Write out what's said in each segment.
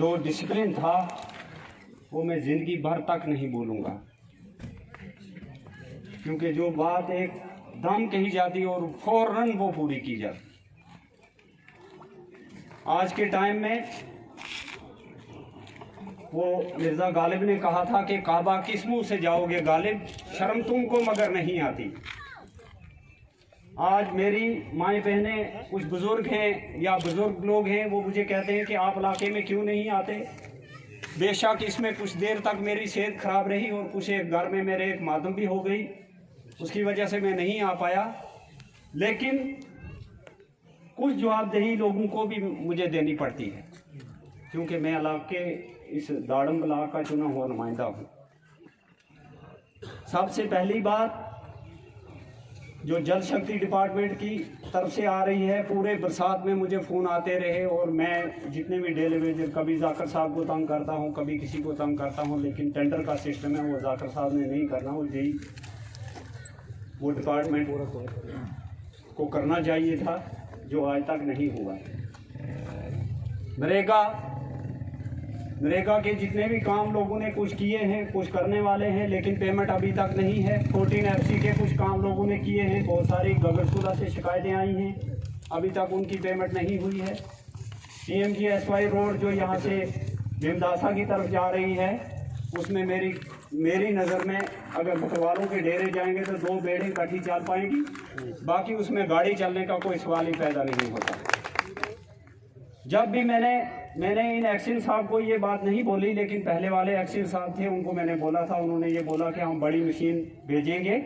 जो डिसिप्लिन था वो मैं ज़िंदगी भर तक नहीं भूलूंगा, क्योंकि जो बात एक दम कही जाती और फौरन वो पूरी की जाती। आज के टाइम में वो मिर्ज़ा गालिब ने कहा था कि काबा किस मुंह से जाओगे गालिब, शर्म तुमको मगर नहीं आती। आज मेरी माएँ बहनें, कुछ बुज़ुर्ग हैं या बुज़ुर्ग लोग हैं, वो मुझे कहते हैं कि आप इलाके में क्यों नहीं आते। बेशक इसमें कुछ देर तक मेरी सेहत ख़राब रही और कुछ एक घर में मेरे एक मातम भी हो गई, उसकी वजह से मैं नहीं आ पाया, लेकिन कुछ जवाबदेही लोगों को भी मुझे देनी पड़ती है, क्योंकि मैं इलाके इस दाड़म ब्लॉक का चुना हुआ नुमाइंदा हूँ। सबसे पहली बात जो जल शक्ति डिपार्टमेंट की तरफ से आ रही है, पूरे बरसात में मुझे फ़ोन आते रहे और मैं जितने भी डेली वेजर, कभी जाकर साहब को तंग करता हूँ, कभी किसी को तंग करता हूँ, लेकिन टेंडर का सिस्टम है वो जाकर साहब ने नहीं करना, वो डिपार्टमेंट को करना चाहिए था, जो आज तक नहीं हुआ। नरेगा के जितने भी काम लोगों ने कुछ किए हैं, कुछ करने वाले हैं, लेकिन पेमेंट अभी तक नहीं है। 14 FC के कुछ काम लोगों ने किए हैं, बहुत सारी गगरपुरा से शिकायतें आई हैं, अभी तक उनकी पेमेंट नहीं हुई है। PMGSY रोड जो यहाँ से भीमदासा की तरफ जा रही है, उसमें मेरी नज़र में अगर बकरवालों के डेरे जाएंगे तो 2 बेड़ें इकट्ठी चल पाएंगी, बाकी उसमें गाड़ी चलने का कोई सवाल ही पैदा नहीं होता। जब भी मैंने इन एक्शन साहब को ये बात नहीं बोली, लेकिन पहले वाले एक्शन साहब थे उनको मैंने बोला था, उन्होंने ये बोला कि हम बड़ी मशीन भेजेंगे,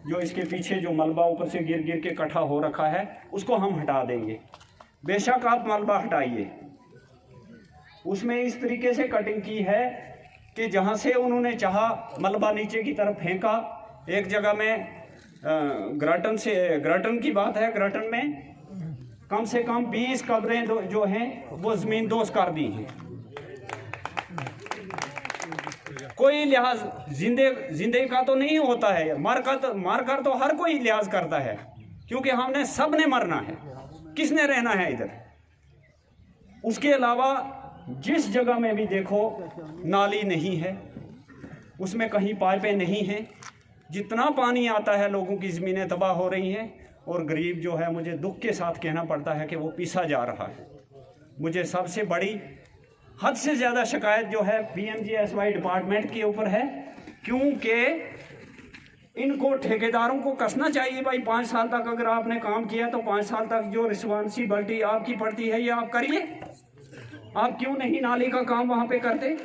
जो इसके पीछे जो मलबा ऊपर से गिर गिर के इकट्ठा हो रखा है उसको हम हटा देंगे। बेशक आप मलबा हटाइए, उसमें इस तरीके से कटिंग की है कि जहाँ से उन्होंने चाहा मलबा नीचे की तरफ फेंका। एक जगह में ग्राटन की बात है, ग्राटन में कम से कम 20 कब्रें जो हैं वो ज़मीन दोस्त कर दी हैं। कोई लिहाज जिंदे का तो नहीं होता है, मर कर तो हर कोई लिहाज करता है, क्योंकि हमने सब ने मरना है, किसने रहना है इधर। उसके अलावा जिस जगह में भी देखो नाली नहीं है, उसमें कहीं पाइपें नहीं हैं, जितना पानी आता है लोगों की ज़मीनें तबाह हो रही हैं, और गरीब जो है, मुझे दुख के साथ कहना पड़ता है कि वो पीसा जा रहा है। मुझे सबसे बड़ी हद से ज़्यादा शिकायत जो है PMGSY डिपार्टमेंट के ऊपर है, क्योंकि इनको ठेकेदारों को कसना चाहिए भाई, 5 साल तक अगर आपने काम किया तो 5 साल तक जो रिस्पॉन्सिबिलिटी आपकी पड़ती है ये आप करिए। आप क्यों नहीं नाली का काम वहाँ पे करते?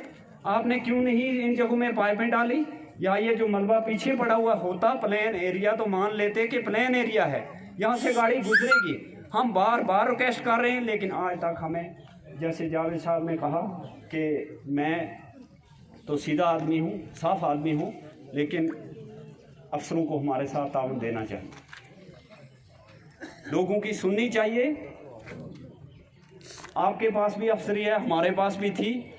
आपने क्यों नहीं इन जगहों में पाइपें डाली? या ये जो मलबा पीछे पड़ा हुआ होता प्लेन एरिया, तो मान लेते कि प्लेन एरिया है, यहाँ से गाड़ी गुजरेगी। हम बार बार रिक्वेस्ट कर रहे हैं, लेकिन आज तक हमें, जैसे जावेद साहब ने कहा कि मैं तो सीधा आदमी हूँ, साफ आदमी हूँ, लेकिन अफसरों को हमारे साथ ताउन देना चाहिए, लोगों की सुननी चाहिए। आपके पास भी अफसरी है, हमारे पास भी थी,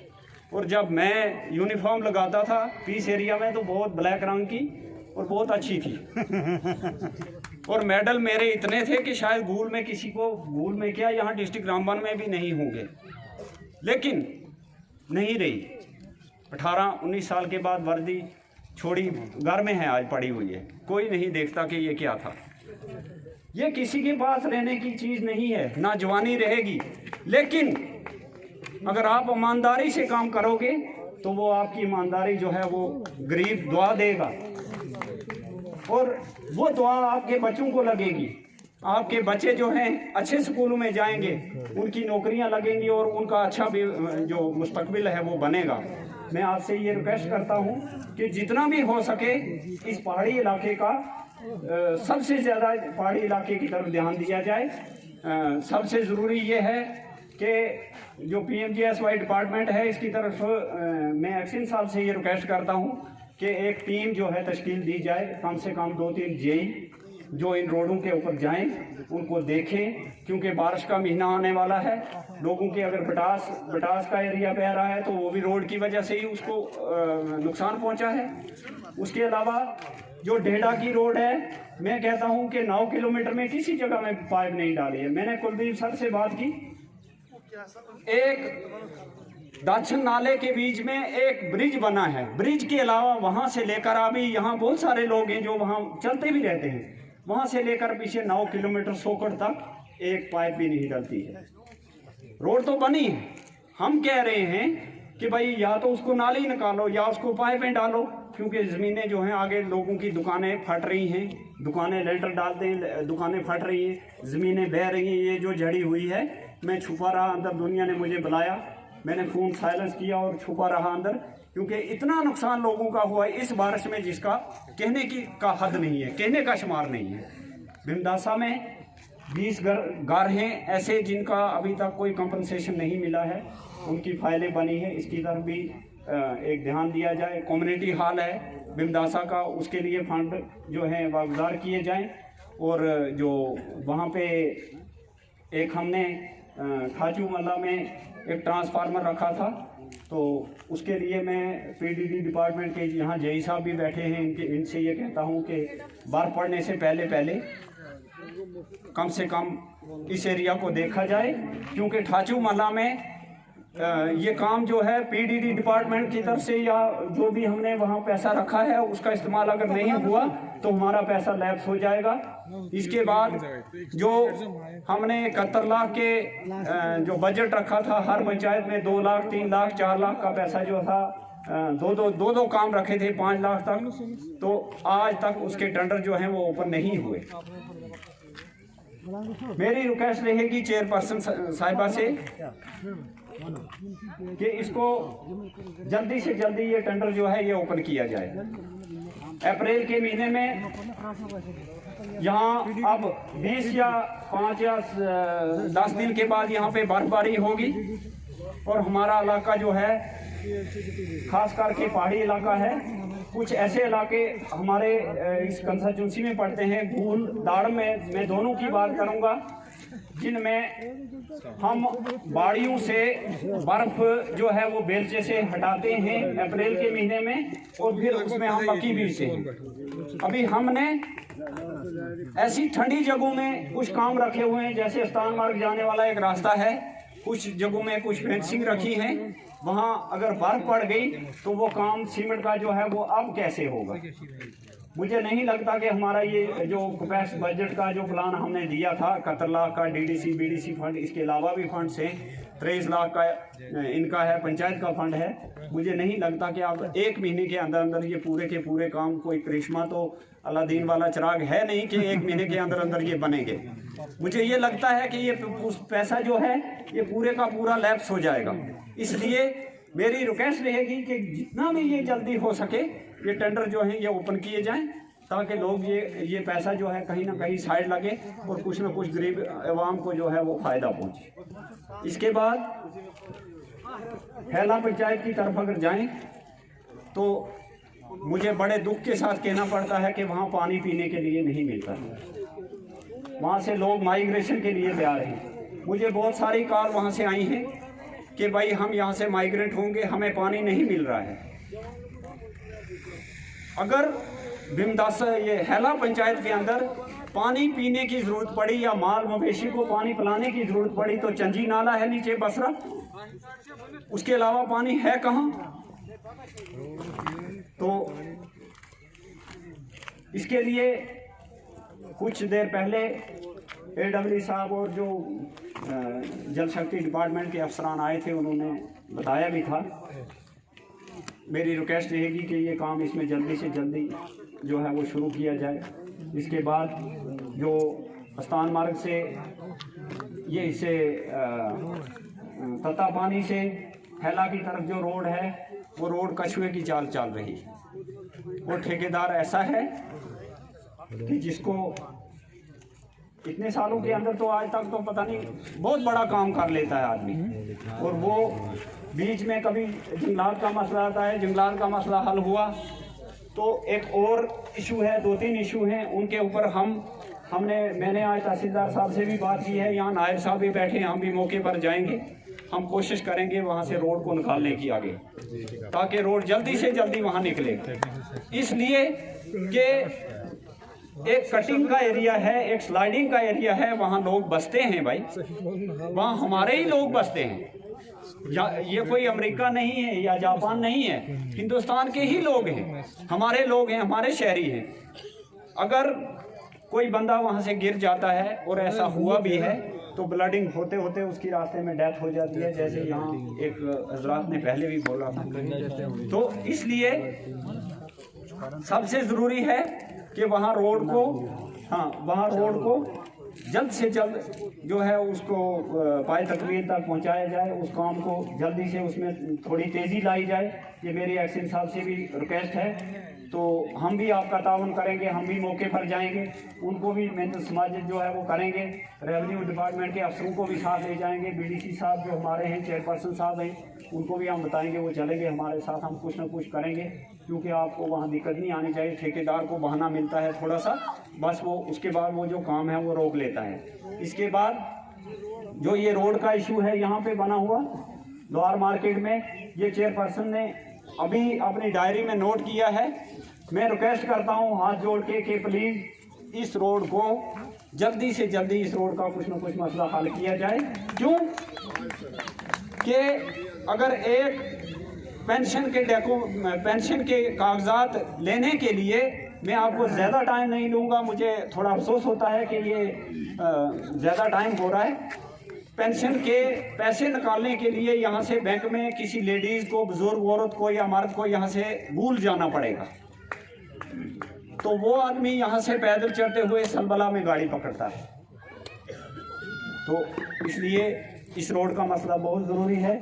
और जब मैं यूनिफॉर्म लगाता था पीस एरिया में तो बहुत ब्लैक रंग की और बहुत अच्छी थी और मेडल मेरे इतने थे कि शायद भूल में किसी को, भूल में क्या यहाँ डिस्ट्रिक्ट रामबन में भी नहीं होंगे, लेकिन नहीं रही। 18-19 साल के बाद वर्दी छोड़ी, घर में है आज पड़ी हुई है, कोई नहीं देखता कि ये क्या था। ये किसी के पास रहने की चीज़ नहीं है, ना जवानी रहेगी, लेकिन अगर आप ईमानदारी से काम करोगे तो वो आपकी ईमानदारी जो है वो गरीब दुआ देगा, और वो दुआ आपके बच्चों को लगेगी। आपके बच्चे जो हैं अच्छे स्कूलों में जाएंगे, उनकी नौकरियां लगेंगी और उनका अच्छा भी जो मुस्तकबिल है वो बनेगा। मैं आपसे ये रिक्वेस्ट करता हूँ कि जितना भी हो सके इस पहाड़ी इलाके का, सबसे ज़्यादा पहाड़ी इलाके की तरफ ध्यान दिया जाए। सबसे ज़रूरी ये है कि जो PMGSY डिपार्टमेंट है इसकी तरफ मैं एक्शन साहब से ये रिक्वेस्ट करता हूँ कि एक टीम जो है तश्कील दी जाए, कम से कम 2-3 जेई जो इन रोडों के ऊपर जाएं, उनको देखें, क्योंकि बारिश का महीना आने वाला है। लोगों के अगर बटास का एरिया बह रहा है तो वो भी रोड की वजह से ही उसको नुकसान पहुंचा है। उसके अलावा जो डेढ़ा की रोड है, मैं कहता हूं कि 9 किलोमीटर में किसी जगह में पाइप नहीं डाली है। मैंने कुलदीप सर से बात की, एक दाक्षिण नाले के बीच में एक ब्रिज बना है। ब्रिज के अलावा वहाँ से लेकर अभी यहाँ बहुत सारे लोग हैं जो वहाँ चलते भी रहते हैं, वहाँ से लेकर पीछे 9 किलोमीटर सोकड़ तक एक पाइप भी नहीं डलती है। रोड तो बनी है, हम कह रहे हैं कि भाई या तो उसको नाली निकालो या उसको पाइपें डालो, क्योंकि ज़मीनें जो हैं आगे लोगों की दुकानें फट रही हैं, दुकानें लेंटर डालते हैं, दुकानें फट रही हैं, ज़मीनें बह रही हैं। ये जो जड़ी हुई है, मैं छुपा रहा अंदर, दुनिया ने मुझे बुलाया, मैंने फ़ोन साइलेंस किया और छुपा रहा अंदर, क्योंकि इतना नुकसान लोगों का हुआ इस बारिश में जिसका कहने की का हद नहीं है, कहने का शुमार नहीं है। भीमदासा में 20 घर हैं ऐसे जिनका अभी तक कोई कंपनसेशन नहीं मिला है, उनकी फाइलें बनी है, इसकी तरफ भी एक ध्यान दिया जाए। कम्युनिटी हॉल है भीमदासा का, उसके लिए फंड जो है वागुजार किए जाएं। और जो वहाँ पे एक हमने खाचू मल्ला में एक ट्रांसफार्मर रखा था, तो उसके लिए मैं पीडीडी डिपार्टमेंट के यहाँ जेई साहब भी बैठे हैं, इनसे ये कहता हूँ कि बर्फ़ पड़ने से पहले कम से कम इस एरिया को देखा जाए, क्योंकि ठाचू मल्ला में ये काम जो है पीडीडी डिपार्टमेंट की तरफ से या जो भी हमने वहाँ पैसा रखा है उसका इस्तेमाल अगर नहीं हुआ तो हमारा पैसा लैप्स हो जाएगा। इसके बाद जो हमने 71 लाख के जो बजट रखा था, हर पंचायत में 2 लाख 3 लाख 4 लाख का पैसा जो था, दो काम रखे थे 5 लाख तक, तो आज तक उसके टेंडर जो हैं वो ओपन नहीं हुए। मेरी रिक्वेस्ट रहेगी चेयरपर्सन साहिबा से कि इसको जल्दी से जल्दी ये टेंडर जो है ये ओपन किया जाए। अप्रैल के महीने में यहाँ अब 20 या 5 या 10 दिन के बाद यहाँ पे बर्फबारी होगी और हमारा इलाका जो है खास करके पहाड़ी इलाका है। कुछ ऐसे इलाके हमारे इस कंस्टिट्यूंसी में पड़ते हैं, घूल दाड़ में, मैं दोनों की बात करूंगा, जिनमें हम बाड़ियों से बर्फ जो है वो बेलचे से हटाते हैं अप्रैल के महीने में, और फिर उसमें हम मक्की बीजते हैं। अभी हमने ऐसी ठंडी जगहों में कुछ काम रखे हुए हैं, जैसे स्थान मार्ग जाने वाला एक रास्ता है, कुछ जगहों में कुछ फेंसिंग रखी है, वहाँ अगर बर्फ पड़ गई तो वो काम सीमेंट का जो है वो अब कैसे होगा। मुझे नहीं लगता कि हमारा ये जो कैपेसिटी बजट का जो प्लान हमने दिया था 71 लाख का डीडीसी बीडीसी फंड, इसके अलावा भी फंड से 23 लाख का इनका है, पंचायत का फंड है। मुझे नहीं लगता कि आप 1 महीने के अंदर अंदर ये पूरे के पूरे काम, कोई करिश्मा तो अलादीन वाला चिराग है नहीं कि 1 महीने के अंदर अंदर ये बनेंगे। मुझे ये लगता है कि ये पैसा जो है ये पूरे का पूरा लैप्स हो जाएगा। इसलिए मेरी रिक्वेस्ट रहेगी कि जितना भी ये जल्दी हो सके ये टेंडर जो है ये ओपन किए जाएं, ताकि लोग ये पैसा जो है कहीं ना कहीं साइड लगे और कुछ ना कुछ गरीब आवाम को जो है वो फ़ायदा पहुंचे। इसके बाद हैला पंचायत की तरफ अगर जाएं तो मुझे बड़े दुख के साथ कहना पड़ता है कि वहाँ पानी पीने के लिए नहीं मिलता है। वहाँ से लोग माइग्रेशन के लिए जा रहे हैं। मुझे बहुत सारी कॉल वहाँ से आई हैं कि भाई हम यहाँ से माइग्रेट होंगे, हमें पानी नहीं मिल रहा है। अगर भीमदासा ये हैला पंचायत के अंदर पानी पीने की ज़रूरत पड़ी या माल मवेशी को पानी पिलाने की ज़रूरत पड़ी तो चंजी नाला है नीचे बसरा, उसके अलावा पानी है कहाँ। तो इसके लिए कुछ देर पहले AW साहब और जो जल शक्ति डिपार्टमेंट के अफसरान आए थे उन्होंने बताया भी था। मेरी रिक्वेस्ट रहेगी कि ये काम इसमें जल्दी से जल्दी जो है वो शुरू किया जाए। इसके बाद जो स्थान मार्ग से ये इसे तता पानी से हैला की तरफ जो रोड है वो रोड कछुए की चाल चल रही है। वो ठेकेदार ऐसा है कि जिसको इतने सालों के अंदर तो आज तक तो पता नहीं बहुत बड़ा काम कर लेता है आदमी, और वो बीच में कभी जंगलात का मसला आता है, जंगलात का मसला हल हुआ तो एक और इशू है, 2-3 इशू हैं, उनके ऊपर मैंने आज तहसीलदार साहब से भी बात की है, यहाँ नायब साहब भी बैठे हैं, हम भी मौके पर जाएंगे, हम कोशिश करेंगे वहाँ से रोड को निकालने की आगे, ताकि रोड जल्दी से जल्दी वहाँ निकले। इसलिए कि एक कटिंग का एरिया है, एक स्लाइडिंग का एरिया है, वहाँ लोग बसते हैं भाई, वहाँ हमारे ही लोग बसते हैं। ये कोई अमेरिका नहीं है या जापान नहीं है, हिंदुस्तान के ही लोग हैं, हमारे लोग हैं, हमारे शहरी हैं। अगर कोई बंदा वहाँ से गिर जाता है, और ऐसा हुआ भी है, तो ब्लडिंग होते होते उसकी रास्ते में डेथ हो जाती है, जैसे यहाँ एक हजरात ने पहले भी बोला था। तो इसलिए सबसे ज़रूरी है कि वहाँ रोड को जल्द से जल्द जो है उसको पाए तकमील तक पहुँचाया जाए, उस काम को जल्दी से उसमें थोड़ी तेज़ी लाई जाए। ये मेरी एक्शन साहब से भी रिक्वेस्ट है। तो हम भी आपका ताउन करेंगे, हम भी मौके पर जाएंगे, उनको भी मेहनत समाज जो है वो करेंगे, रेवेन्यू डिपार्टमेंट के अफसरों को भी साथ ले जाएंगे, बीडीसी साहब जो हमारे हैं, चेयरपर्सन साहब हैं, उनको भी हम बताएंगे, वो चलेंगे हमारे साथ, हम कुछ ना कुछ करेंगे, क्योंकि आपको वहाँ दिक्कत नहीं आनी चाहिए। ठेकेदार को बहाना मिलता है थोड़ा सा, बस वो उसके बाद वो जो काम है वो रोक लेता है। इसके बाद जो ये रोड का इशू है यहाँ पे बना हुआ लोअर मार्केट में, ये चेयरपर्सन ने अभी अपनी डायरी में नोट किया है। मैं रिक्वेस्ट करता हूँ हाथ जोड़ के कि प्लीज़ इस रोड को जल्दी से जल्दी, इस रोड का कुछ न कुछ मसला हल किया जाए। क्यों कि अगर एक पेंशन के कागजात लेने के लिए, मैं आपको ज़्यादा टाइम नहीं लूँगा, मुझे थोड़ा अफसोस होता है कि ये ज़्यादा टाइम हो रहा है। पेंशन के पैसे निकालने के लिए यहाँ से बैंक में किसी लेडीज़ को, बुजुर्ग औरत को या मर्द को यहाँ से भूल जाना पड़ेगा, तो वो आदमी यहाँ से पैदल चलते हुए सलबला में गाड़ी पकड़ता है। तो इसलिए इस रोड का मसला बहुत ज़रूरी है।